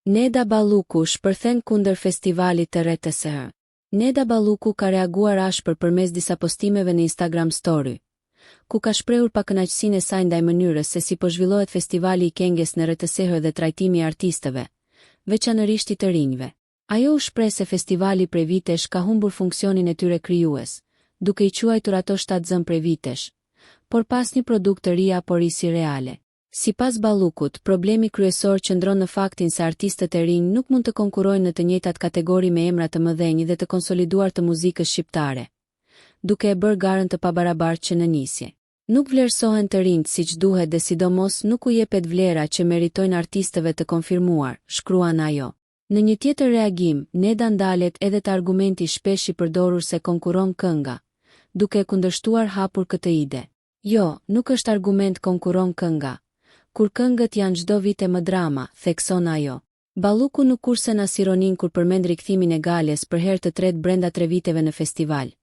Neda Balluku shpërthen kundër festivalit të RTS. Neda Balluku ka reaguar ashpër përmes disa postimeve në Instagram Story, ku ka shprehur pakënaqësinë e saj ndaj mënyrës se si po zhvillohet festivali i këngës në RTS dhe trajtimi i artistëve, veçanërisht i të rinjve. Ajo u shpreh se festivali prej vitesh ka humbur funksionin e tyre krijues, duke i quajtur ato 7 zëm prej vitesh, por pas një produkt të ri apo risi reale. Sipas Ballukut, problemi kryesor qëndron në faktin se artistët e rinj nuk mund të konkurrojnë në të njëjtat kategori me emra të mëdhenj dhe të konsoliduar të muzikës shqiptare, duke e bërë garën të pabarabartë që në nisje. Nuk vlerësohen të rinjt siç duhet dhe sidomos nuk u jepet vlera që meritojnë artistëve të konfirmuar, shkruan ajo. Në një tjetër reagim, Neda ndalet edhe te argumenti shpesh i përdorur se konkurron kënga, duke kundërshtuar hapur këtë ide. Jo, nuk është argument konkurron kënga, kur këngët janë çdo vit më drama, thekson ajo. Balluku nuk kursen as ironin kur përmend rikthimin e Gales për herë të tretë brenda 3 viteve në festival,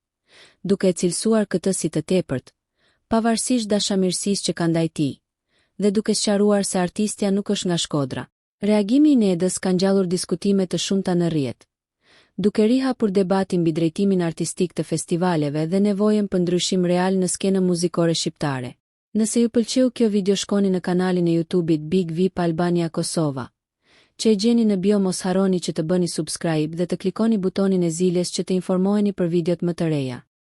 duke e cilësuar këtë si të tepërt, pavarësisht dashamirësisë që ka ndaj tij, dhe duke sqaruar se artistja nuk është nga Shkodra. Reagimi i Nedës ka ngjallur diskutime të shumta në rrjet, duke rihapur debatin mbi drejtimin artistik të festivaleve dhe nevojën për ndryshim real në skenën muzikore shqiptare. Nëse ju pëlqeu kjo video, shkoni në kanalin e YouTube-it Big VIP Albania Kosova, që e gjeni në bio. Mos harroni që të bëni subscribe dhe të klikoni butonin e ziljes që të informoheni për videot më të reja.